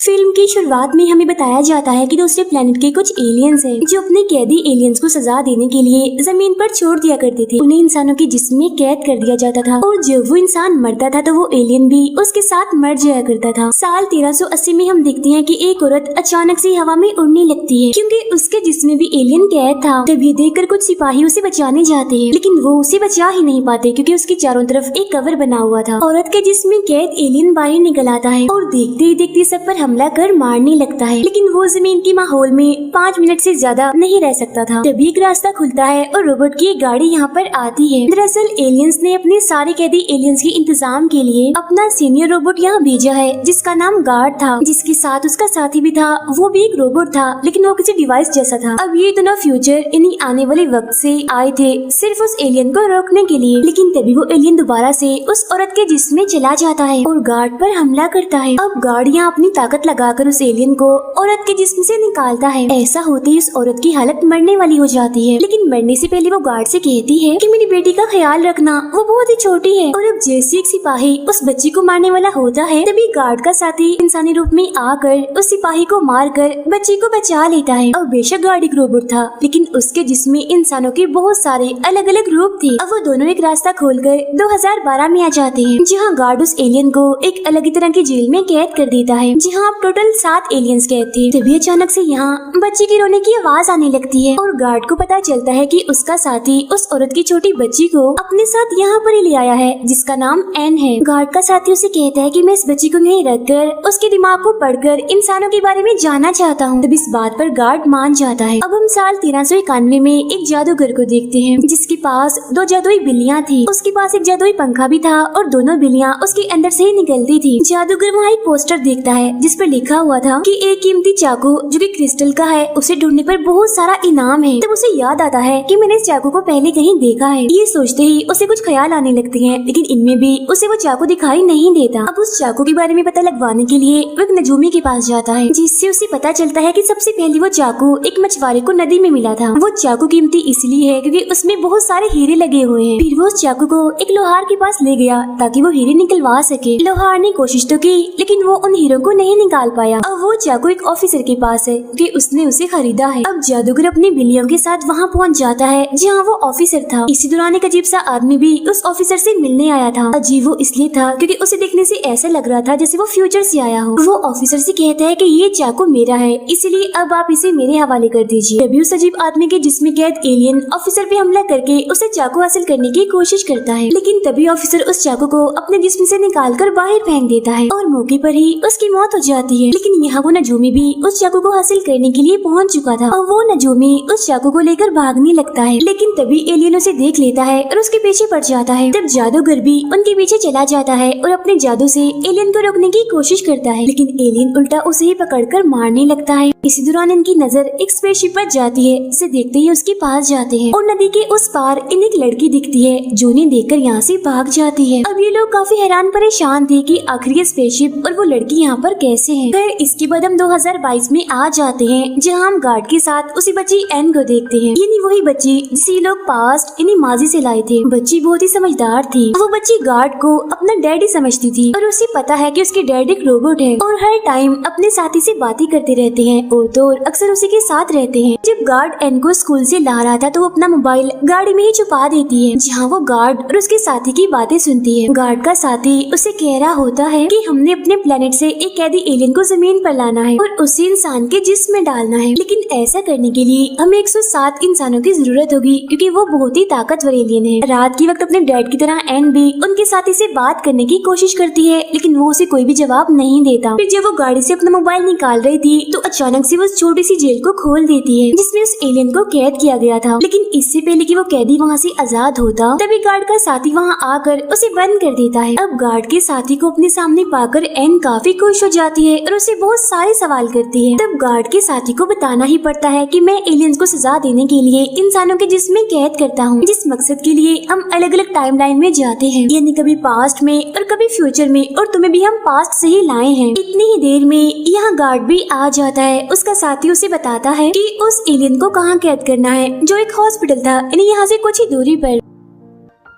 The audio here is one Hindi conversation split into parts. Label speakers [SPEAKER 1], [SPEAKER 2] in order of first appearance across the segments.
[SPEAKER 1] फिल्म की शुरुआत में हमें बताया जाता है कि दूसरे प्लेनेट के कुछ एलियंस हैं जो अपने कैदी एलियंस को सजा देने के लिए जमीन पर छोड़ दिया करते थे। उन्हें इंसानों के जिस्म में कैद कर दिया जाता था और जब वो इंसान मरता था तो वो एलियन भी उसके साथ मर जाया करता था। साल 1380 में हम देखते हैं कि एक औरत अचानक से हवा में उड़ने लगती है क्योंकि उसके जिस्म में भी एलियन कैद था। तभी देखकर कुछ सिपाही उसे बचाने जाते हैं, लेकिन वो उसे बचा ही नहीं पाते क्योंकि उसके चारों तरफ एक कवर बना हुआ था। औरत के जिस्म में कैद एलियन बाहर निकल आता है और देखते ही देखते सब पर हमला कर मारने लगता है, लेकिन वो जमीन के माहौल में 5 मिनट से ज्यादा नहीं रह सकता था। तभी एक रास्ता खुलता है और रोबोट की एक गाड़ी यहाँ पर आती है। दरअसल एलियंस ने अपने सारे कैदी एलियंस के इंतजाम के लिए अपना सीनियर रोबोट यहाँ भेजा है जिसका नाम गार्ड था, जिसके साथ उसका साथी भी था। वो भी एक रोबोट था लेकिन वो किसी डिवाइस जैसा था। अब ये दोनों फ्यूचर यानी आने वाले वक्त से आए थे सिर्फ उस एलियन को रोकने के लिए, लेकिन तभी वो एलियन दोबारा से उस औरत के जिस्म में चला जाता है और गार्ड पर हमला करता है। अब गार्ड यहाँ अपनी ताकत लगाकर उस एलियन को औरत के जिस्म से निकालता है। ऐसा होते ही उस औरत की हालत मरने वाली हो जाती है, लेकिन मरने से पहले वो गार्ड से कहती है कि मेरी बेटी का ख्याल रखना, वो बहुत ही छोटी है। और अब जैसे एक सिपाही उस बच्ची को मारने वाला होता है तभी गार्ड का साथी इंसानी रूप में आकर उस सिपाही को मारकर बच्ची को बचा लेता है। और बेशक गार्ड एक रोबोट था लेकिन उसके जिस्म में इंसानों के बहुत सारे अलग अलग रूप थे। अब वो दोनों एक रास्ता खोलकर 2012 में आ जाते हैं, जहाँ गार्ड उस एलियन को एक अलग ही तरह की जेल में कैद कर देता है, जहाँ अब टोटल 7 एलियंस कैद थे। तभी अचानक से यहाँ बच्ची की रोने की आवाज आने लगती है और गार्ड को पता चलता है कि उसका साथी उस औरत की छोटी बच्ची को अपने साथ यहाँ पर ही ले आया है जिसका नाम एन है। गार्ड का साथी उसे कहता है कि मैं इस बच्ची को यहीं रखकर उसके दिमाग को पढ़कर इंसानों के बारे में जानना चाहता हूँ। तब इस बात पर गार्ड मान जाता है। अब हम साल 1391 में एक जादूगर को देखते हैं जिसके पास 2 जादुई बिल्लियाँ थी। उसके पास एक जादुई पंखा भी था और दोनों बिल्लियाँ उसके अंदर से ही निकलती थी। जादूगर वहाँ एक पोस्टर देखता है जिस पर लिखा हुआ था कि एक कीमती चाकू जो कि क्रिस्टल का है उसे ढूंढने पर बहुत सारा इनाम है। तब उसे याद आता है कि मैंने इस चाकू को पहले कहीं देखा है। ये सोचते ही उसे कुछ ख्याल आने लगते हैं, लेकिन इनमें भी उसे वो चाकू दिखाई नहीं देता। अब उस चाकू के बारे में पता लगवाने के लिए वो एक नजूमी के पास जाता है, जिससे उसे पता चलता है कि सबसे पहले वो चाकू एक मछुआरे को नदी में मिला था। वो चाकू कीमती इसलिए है क्योंकि उसमें बहुत सारे हीरे लगे हुए हैं। फिर वो उस चाकू को एक लोहार के पास ले गया ताकि वो हीरे निकलवा सके। लोहार ने कोशिश तो की लेकिन वो उन हीरों को नहीं निकाल पाया। अब वो चाकू एक ऑफिसर के पास है कि उसने उसे खरीदा है। अब जादूगर अपनी बिल्लियों के साथ वहाँ पहुँच जाता है जहाँ वो ऑफिसर था। इसी दौरान एक अजीब सा आदमी भी उस ऑफिसर से मिलने आया था। अजीब वो इसलिए था क्योंकि उसे देखने से ऐसा लग रहा था जैसे वो फ्यूचर से आया हो। वो ऑफिसर से कहता है कि ये चाकू मेरा है, इसलिए अब आप इसे मेरे हवाले कर दीजिए। तभी उस अजीब आदमी के जिस्म में कैद एलियन ऑफिसर पे हमला करके उसे चाकू हासिल करने की कोशिश करता है, लेकिन तभी ऑफिसर उस चाकू को अपने जिस्म से निकाल कर बाहर फेंक देता है और मौके पर ही उसकी मौत हो जाती है। लेकिन यहाँ वो नजूमी भी उस चाकू को हासिल करने के लिए पहुँच चुका था और वो नजूमी उस चाकू को लेकर भागने लगता है, लेकिन तभी एलियन उसे देख लेता है और उसके पीछे पड़ जाता है। तब जादूगर भी उनके पीछे चला जाता है और अपने जादू से एलियन को रोकने की कोशिश करता है, लेकिन एलियन उल्टा उसे ही पकड़कर मारने लगता है। इसी दौरान इनकी नजर एक स्पेसशिप पर जाती है। इसे देखते ही उसके पास जाते हैं और नदी के उस पार इन्हें एक लड़की दिखती है जो उन्हें देखकर यहाँ से भाग जाती है। अब ये लोग काफी हैरान परेशान थे कि आखिर ये स्पेसशिप और वो लड़की यहाँ पर कैसे है। फिर इसके बाद हम 2022 में आ जाते हैं जहाँ हम गार्ड के साथ उसी बच्ची एन को देखते हैं, यानी वही बच्ची जिसे ये लोग पास्ट यानी माजी से लाए थे। बच्ची बहुत ही समझदार थी। वो बच्ची गार्ड को अपना डैडी समझती थी और उसे पता है कि उसके डैड एक रोबोट है और हर टाइम अपने साथी से बातें करते रहते हैं और तो अक्सर उसी के साथ रहते हैं। जब गार्ड एन को स्कूल से ला रहा था तो वो अपना मोबाइल गाड़ी में ही छुपा देती है, जहाँ वो गार्ड और उसके साथी की बातें सुनती है। गार्ड का साथी उसे कह रहा होता है कि हमने अपने प्लेनेट से एक कैदी एलियन को जमीन पर लाना है और उसे इंसान के जिस्म में डालना है, लेकिन ऐसा करने के लिए हमें 107 इंसानों की जरूरत होगी क्योंकि वो बहुत ही ताकतवर एलियन है। रात के वक्त अपने डैड की तरह एन भी उनके साथी से बात करने की कोशिश करती है, लेकिन वो उसे कोई भी जवाब नहीं देता। फिर जब वो गाड़ी से अपना मोबाइल निकाल रही थी तो अचानक से वो छोटी सी जेल को खोल देती है जिसमें उस एलियन को कैद किया गया था, लेकिन इससे पहले कि वो कैदी वहाँ से आजाद होता तभी गार्ड का साथी वहाँ आकर उसे बंद कर देता है। अब गार्ड के साथी को अपने सामने पाकर एन काफी खुश हो जाती है और उसे बहुत सारे सवाल करती है। तब गार्ड के साथी को बताना ही पड़ता है कि मैं एलियंस को सजा देने के लिए इंसानों के जिस्म में कैद करता हूँ, जिस मकसद के लिए हम अलग अलग टाइमलाइन में जाते हैं, यानी कभी पास्ट में और कभी फ्यूचर में, और तुम्हें भी हम पास्ट से ही लाए हैं। इतनी ही देर में यहाँ गार्ड भी आ जाता है। उसका साथी उसे बताता है कि उस एलियन को कहाँ कैद करना है जो एक हॉस्पिटल था, यानी यहाँ से कुछ ही दूरी पर।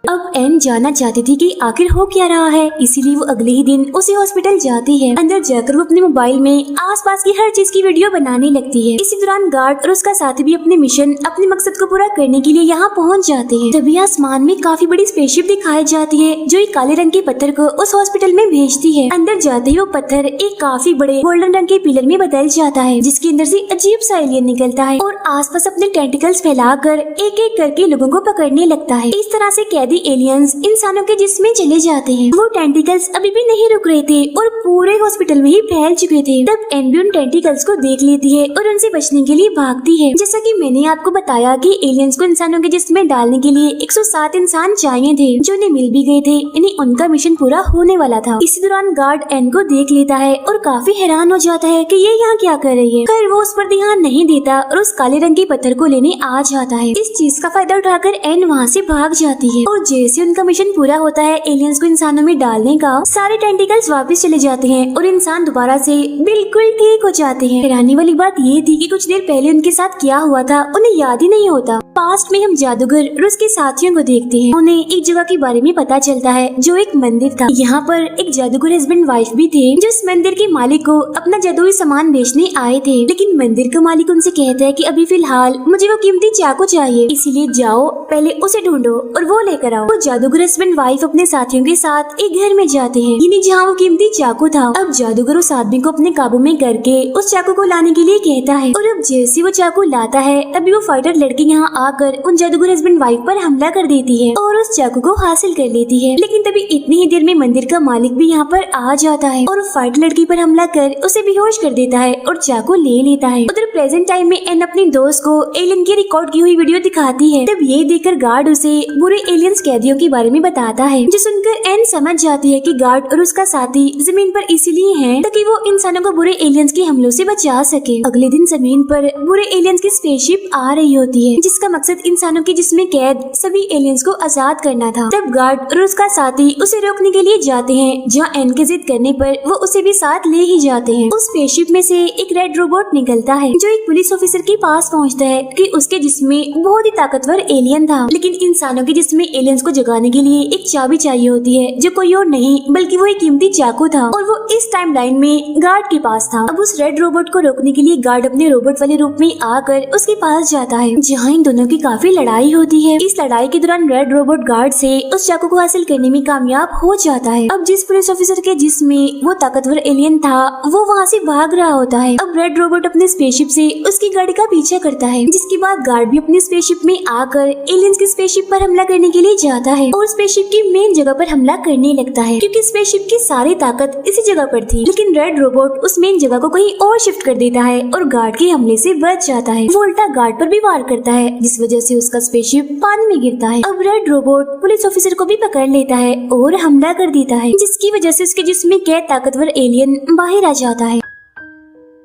[SPEAKER 1] अब एन जानना चाहती थी कि आखिर हो क्या रहा है, इसीलिए वो अगले ही दिन उसी हॉस्पिटल जाती है। अंदर जाकर वो अपने मोबाइल में आसपास की हर चीज की वीडियो बनाने लगती है। इसी दौरान गार्ड और उसका साथी भी अपने मिशन, अपने मकसद को पूरा करने के लिए यहाँ पहुँच जाते हैं। तभी आसमान में काफी बड़ी स्पेसशिप दिखाई जाती है जो एक काले रंग के पत्थर को उस हॉस्पिटल में भेजती है। अंदर जाते ही वो पत्थर एक काफी बड़े गोल्डन रंग के पिलर में बदल जाता है, जिसके अंदर से अजीब सा एलियन निकलता है और आसपास अपने टेंटिकल्स फैलाकर एक एक करके लोगों को पकड़ने लगता है। इस तरह से कैदी एलियंस इंसानों के जिस्म में चले जाते हैं। वो टेंटिकल्स अभी भी नहीं रुक रहे थे और पूरे हॉस्पिटल में ही फैल चुके थे। तब एन भी उन टेंटिकल्स को देख लेती है और उनसे बचने के लिए भागती है। जैसा कि मैंने आपको बताया कि एलियंस को इंसानों के जिस्म में डालने के लिए 107 इंसान चाहिए थे, जो उन्हें मिल भी गए थे। यानी उनका मिशन पूरा होने वाला था। इसी दौरान गार्ड एन को देख लेता है और काफी हैरान हो जाता है कि ये यहाँ क्या कर रही है। खैर वो उस पर ध्यान नहीं देता और उस काले रंग के पत्थर को लेने आ जाता है। इस चीज का फायदा उठाकर एन वहाँ से भाग जाती है और जैसे उनका मिशन पूरा होता है एलियंस को इंसानों में डालने का, सारे टेंटिकल्स वापस चले जाते हैं और इंसान दोबारा से बिल्कुल ठीक हो जाते हैं। हैरानी वाली बात ये थी कि कुछ देर पहले उनके साथ क्या हुआ था उन्हें याद ही नहीं होता। पास्ट में हम जादूगर और उसके साथियों को देखते हैं। उन्हें एक जगह के बारे में पता चलता है जो एक मंदिर था। यहाँ पर एक जादूगर हस्बैंड वाइफ भी थे जो इस मंदिर के मालिक को अपना जादुई सामान बेचने आए थे। लेकिन मंदिर का मालिक उनसे कहता है कि अभी फिलहाल मुझे वो कीमती चाकू चाहिए, इसीलिए जाओ पहले उसे ढूंढो और वो लेकर आओ। वो जादूगर हस्बैंड वाइफ अपने साथियों के साथ एक घर में जाते हैं, यानी जहाँ वो कीमती चाकू था। अब जादूगर उस आदमी को अपने काबू में करके उस चाकू को लाने के लिए कहता है और अब जैसे वो चाकू लाता है तभी वो फाइटर लड़की यहाँ आकर उन जादूगर हस्बैंड वाइफ पर हमला कर देती है और उस चाकू को हासिल कर लेती है। लेकिन तभी इतनी ही देर में मंदिर का मालिक भी यहाँ पर आ जाता है और फाइटर लड़की पर हमला कर उसे बेहोश कर देता है और चाकू ले लेता है। उधर प्रेजेंट टाइम में एन अपने दोस्त को एलियन की रिकॉर्ड की हुई वीडियो दिखाती है। तब ये देखकर गार्ड उसे बुरे एलियंस कैदियों के बारे में बताता है, जो सुनकर एन समझ जाती है कि गार्ड और उसका साथी जमीन पर इसीलिए हैं ताकि वो इंसानों को बुरे एलियंस के हमलों से बचा सके। अगले दिन जमीन पर बुरे एलियंस की स्पेसशिप आ रही होती है, जिसका मकसद इंसानों के जिसमें कैद सभी एलियंस को आजाद करना था। तब गार्ड और उसका साथी उसे रोकने के लिए जाते हैं, जहाँ एन के जिद करने पर वो उसे भी साथ ले ही जाते हैं। उस स्पेसशिप में से एक रेड रोबोट निकलता है जो एक पुलिस ऑफिसर के पास पहुँचता है कि उसके जिस्म में बहुत ही ताकतवर एलियन था। लेकिन इंसानों के जिस्म में एलियंस को जगाने के लिए एक चाबी चाहिए होती है, जो कोई और नहीं बल्कि वो एक कीमती चाकू था और वो इस टाइम लाइन में गार्ड के पास था। अब उस रेड रोबोट को रोकने के लिए गार्ड अपने रोबोट वाले रूप में आकर उसके पास जाता है, जहाँ इन दोनों की काफी लड़ाई होती है। इस लड़ाई के दौरान रेड रोबोट गार्ड से उस चाकू को हासिल करने में कामयाब हो जाता है। अब जिस पुलिस ऑफिसर के जिसमें वो ताकतवर एलियन था वो वहाँ से भाग रहा होता है। अब रेड रोबोट अपने स्पेसशिप से उसकी गाड़ी का पीछा करता है, जिसके बाद गार्ड भी अपनी स्पेसशिप में आकर एलियंस की स्पेसशिप पर हमला करने के लिए जाता है और स्पेसशिप की मेन जगह पर हमला करने लगता है, क्योंकि स्पेसशिप की सारी ताकत इसी जगह पर थी। लेकिन रेड रोबोट उस मेन जगह को कहीं और शिफ्ट कर देता है और गार्ड के हमले से बच जाता है। वो उल्टा गार्ड पर भी वार करता है, जिस वजह से उसका स्पेसशिप पानी में गिरता है। अब रेड रोबोट पुलिस ऑफिसर को भी पकड़ लेता है और हमला कर देता है, जिसकी वजह से उसके जिस्म में कैद ताकतवर एलियन बाहर आ जाता है।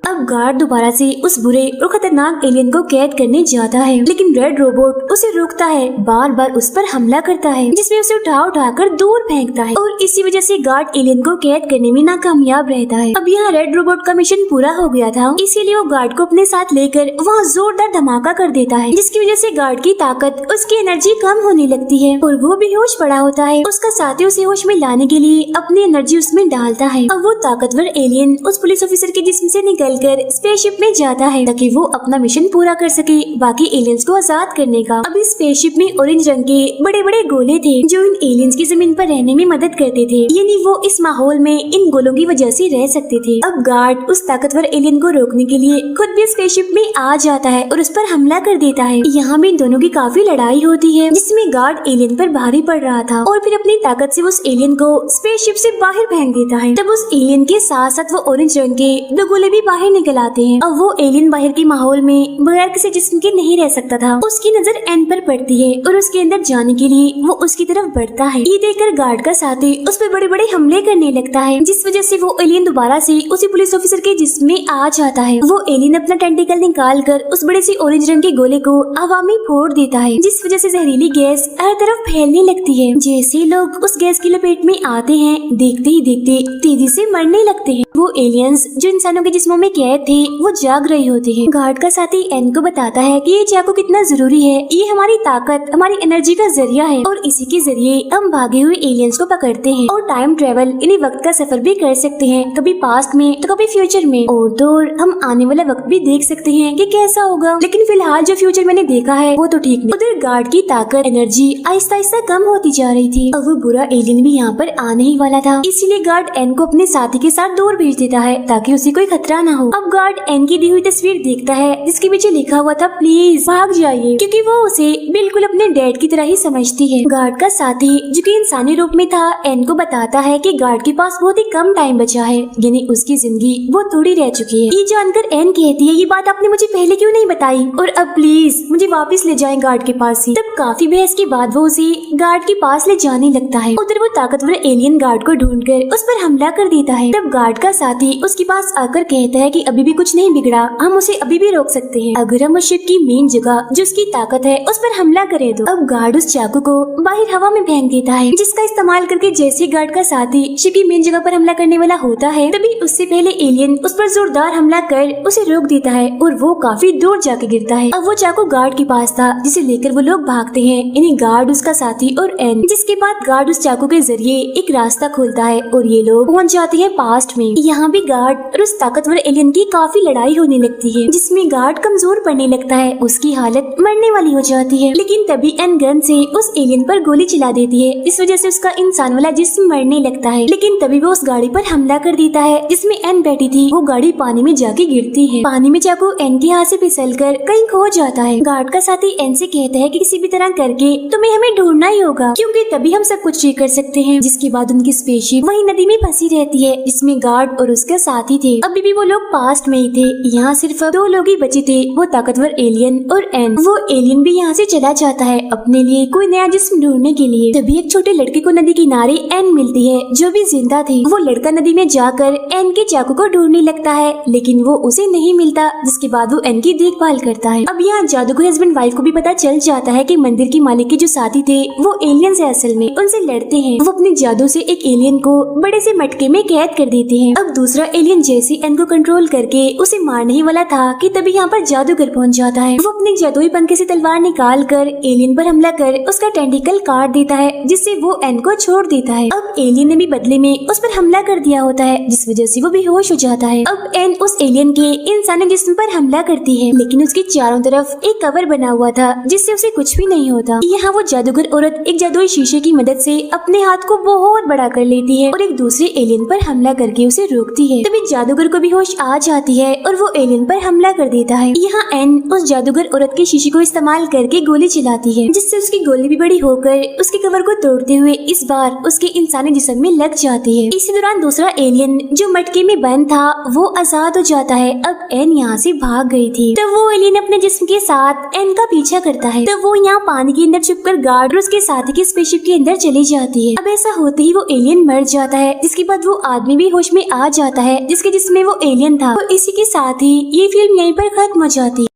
[SPEAKER 1] अब गार्ड दोबारा से उस बुरे और खतरनाक एलियन को कैद करने जाता है, लेकिन रेड रोबोट उसे रोकता है, बार बार उस पर हमला करता है, जिसमें उसे उठाकर दूर फेंकता है और इसी वजह से गार्ड एलियन को कैद करने में नाकामयाब रहता है। अब यहाँ रेड रोबोट का मिशन पूरा हो गया था, इसीलिए वो गार्ड को अपने साथ लेकर वहाँ जोरदार धमाका कर देता है, जिसकी वजह से गार्ड की ताकत, उसकी एनर्जी कम होने लगती है और वो बेहोश पड़ा होता है। उसका साथी उसे होश में लाने के लिए अपनी एनर्जी उसमें डालता है। अब वो ताकतवर एलियन उस पुलिस ऑफिसर के जिस्म से निकल कर स्पेसशिप में जाता है ताकि वो अपना मिशन पूरा कर सके, बाकी एलियंस को आजाद करने का। अब इस स्पेसशिप में ऑरेंज रंग के बड़े बड़े गोले थे जो इन एलियंस की जमीन पर रहने में मदद करते थे, यानी वो इस माहौल में इन गोलों की वजह से रह सकते थे। अब गार्ड उस ताकतवर एलियन को रोकने के लिए खुद भी स्पेसशिप में आ जाता है और उस पर हमला कर देता है। यहाँ भी इन दोनों की काफी लड़ाई होती है, जिसमें गार्ड एलियन पर भारी पड़ रहा था और फिर अपनी ताकत से उस एलियन को स्पेसशिप से बाहर फेंक देता है। तब उस एलियन के साथ साथ वो ऑरेंज रंग के दो गोले भी बाहर निकल आते हैं। अब वो एलियन बाहर के माहौल में बगैर किसी जिस्म के नहीं रह सकता था। उसकी नजर एन पर पड़ती है और उसके अंदर जाने के लिए वो उसकी तरफ बढ़ता है। ये देखकर गार्ड का साथी उस पर बड़े बड़े हमले करने लगता है, जिस वजह से वो एलियन दोबारा से उसी पुलिस ऑफिसर के जिस्म में आ जाता है। वो एलियन अपना टेंटिकल निकाल कर उस बड़े से ऑरेंज रंग के गोले को हवा में फोड़ देता है, जिस वजह से जहरीली गैस हर तरफ फैलने लगती है। जैसे लोग उस गैस की लपेट में आते हैं, देखते ही देखते तेजी से मरने लगते हैं। वो एलियंस जो इंसानों के जिस्मों में कैद कैद थे वो जाग रही होती है। गार्ड का साथी एन को बताता है कि ये चाकू कितना जरूरी है, ये हमारी ताकत, हमारी एनर्जी का जरिया है और इसी के जरिए हम भागे हुए एलियंस को पकड़ते हैं और टाइम ट्रेवल यानी वक्त का सफर भी कर सकते हैं, कभी पास्ट में तो कभी फ्यूचर में, और तो और हम आने वाला वक्त भी देख सकते हैं कि कैसा होगा। लेकिन फिलहाल जो फ्यूचर मैंने देखा है वो तो ठीक नहीं। उधर गार्ड की ताकत, एनर्जी आहिस्ता आहिस्ता कम होती जा रही थी। अब वो बुरा एलियन भी यहाँ पर आने ही वाला था, इसीलिए गार्ड एन को अपने साथी के साथ दूर भेज देता है ताकि उसे कोई खतरा न हो। अब गार्ड एन की दी हुई तस्वीर देखता है जिसके पीछे लिखा हुआ था प्लीज भाग जाइए, क्योंकि वो उसे बिल्कुल अपने डैड की तरह ही समझती है। गार्ड का साथी जो कि इंसानी रूप में था एन को बताता है कि गार्ड के पास बहुत ही कम टाइम बचा है, यानी उसकी जिंदगी वो थोड़ी रह चुकी है। ये जानकर एन कहती है ये बात आपने मुझे पहले क्यों नहीं बताई, और अब प्लीज मुझे वापस ले जाएं गार्ड के पास ही। तब काफी बहस के बाद वो उसे गार्ड के पास ले जाने लगता है। उधर वो ताकतवर एलियन गार्ड को ढूंढकर उस पर हमला कर देता है। तब गार्ड का साथी उसके पास आकर कहता है कि अभी भी कुछ नहीं बिगड़ा, हम उसे अभी भी रोक सकते हैं अगर हम उस शिप की मेन जगह जो उसकी ताकत है उस पर हमला करें तो। अब गार्ड उस चाकू को बाहर हवा में फेंक देता है, जिसका इस्तेमाल करके जैसे गार्ड का साथी शिप की मेन जगह पर हमला करने वाला होता है तभी उससे पहले एलियन उस पर जोरदार हमला कर उसे रोक देता है और वो काफी दूर जाके गिरता है। अब वो चाकू गार्ड के पास था जिसे लेकर वो लोग भागते हैं, यानी गार्ड, उसका साथी और एन। जिसके बाद गार्ड उस चाकू के जरिए एक रास्ता खोलता है और ये लोग पहुंच जाते हैं पास्ट में। यहाँ भी गार्ड और उस ताकतवर एलियन की काफी लड़ाई होने लगती है, जिसमें गार्ड कमजोर पड़ने लगता है, उसकी हालत मरने वाली हो जाती है। लेकिन तभी एन गन से उस एलियन पर गोली चला देती है, इस वजह से उसका इंसान वाला जिस्म मरने लगता है। लेकिन तभी वो उस गाड़ी पर हमला कर देता है जिसमें एन बैठी थी। वो गाड़ी पानी में जाके गिरती है, पानी में चाकू एन के हाथ से फिसल कर कहीं खो जाता है। गार्ड का साथी एन से कहता है कि किसी भी तरह करके तुम्हें हमें ढूंढना ही होगा, क्योंकि तभी हम सब कुछ ठीक कर सकते हैं। जिसके बाद उनकी स्पेसशिप वही नदी में फंसी रहती है जिसमें गार्ड और उसका साथी थे। अभी भी वो लोग पास्ट में ही थे, यहाँ सिर्फ 2 लोग ही बचे थे, वो ताकतवर एलियन और एन। वो एलियन भी यहाँ से चला जाता है अपने लिए कोई नया जिस्म ढूंढने के लिए। तभी एक छोटे लड़के को नदी किनारे एन मिलती है जो भी जिंदा थी। वो लड़का नदी में जाकर एन के चाकू को ढूंढने लगता है, लेकिन वो उसे नहीं मिलता। जिसके बाद वो एन की देखभाल करता है। अब यहाँ जादूगर हस्बैंड वाइफ को भी पता चल जाता है कि मंदिर की मालिक के जो साथी थे वो एलियन है, असल में उनसे लड़ते हैं। वो अपने जादू से एक एलियन को बड़े से मटके में कैद कर देते हैं। अब दूसरा एलियन जैसे एन को कंट्रोल करके उसे मारने ही वाला था कि तभी यहाँ पर जादूगर पहुंच जाता है। वो अपने जादुई पंखे से तलवार निकाल कर एलियन पर हमला कर उसका टेंटिकल काट देता है, जिससे वो एन को छोड़ देता है। अब एलियन ने भी बदले में उस पर हमला कर दिया होता है, जिस वजह से वो बेहोश हो जाता है। अब एन उस एलियन के इंसानी जिस्म पर हमला करती है, लेकिन उसके चारों तरफ एक कवर बना हुआ था जिससे उसे कुछ भी नहीं होता। यहाँ वो जादूगर औरत एक जादुई शीशे की मदद से अपने हाथ को बहुत बड़ा कर लेती है और एक दूसरे एलियन पर हमला करके उसे रोकती है। तभी जादूगर को भी होश आ जाती है और वो एलियन पर हमला कर देता है। यहाँ एन उस जादूगर औरत के शीशे को इस्तेमाल करके गोली चलाती है, जिससे उसकी गोली भी बड़ी होकर उसके कवर को तोड़ते हुए इस बार उसके इंसानी जिस्म में लग जाती है। इसी दौरान दूसरा एलियन जो मटके में बंद था वो आजाद हो जाता है। अब एन यहाँ से भाग गई थी, तो वो एलियन अपने जिस्म के साथ एन का पीछा करता है। तो वो यहाँ पानी के अंदर छुपकर गार्ड और उसके साथी की स्पेसशिप के अंदर चली जाती है। अब ऐसा होते ही वो एलियन मर जाता है, जिसके बाद वो आदमी भी होश में आ जाता है जिसके जिस्म में वो एलियन था। और इसी के साथ ही ये फिल्म यहीं पर खत्म हो जाती है।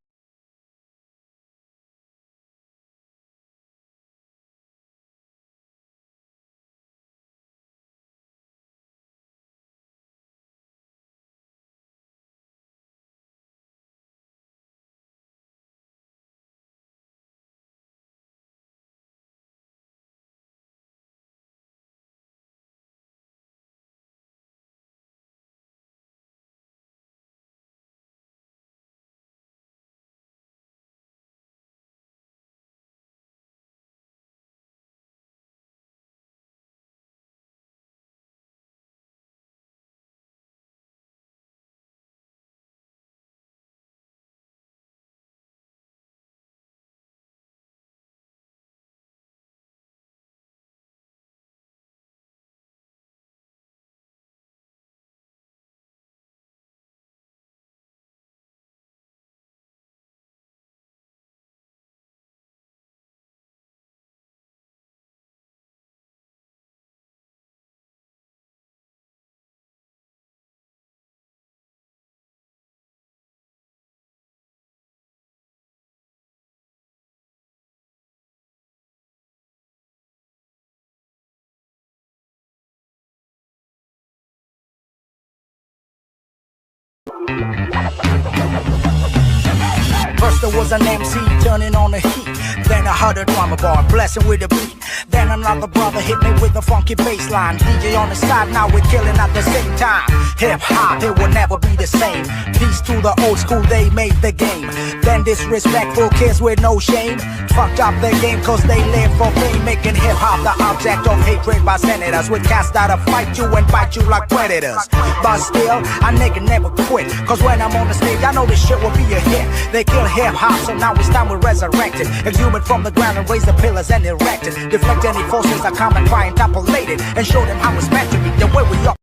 [SPEAKER 2] First there was an MC turning on the heat, then I heard a drummer bar blessing with a beat. Then another brother hit me with a funky bass line. DJ on the side, now we're killing at the same time. Hip hop, it will never be the same. Peace to the old school, they made the game. Then disrespectful kids with no shame fucked up their game cause they live for fame, making hip hop the object of hatred by senators with cats that'll fight you and bite you like predators. But still, a nigga never quit, cause when I'm on the stage I know this shit will be a hit. They kill hip hop, so now it's time we resurrect it. Exhume it from the ground and raise the pillars and erect it. Deflect any forces that come and try and topple it, and show them how it's meant to be, the way we are.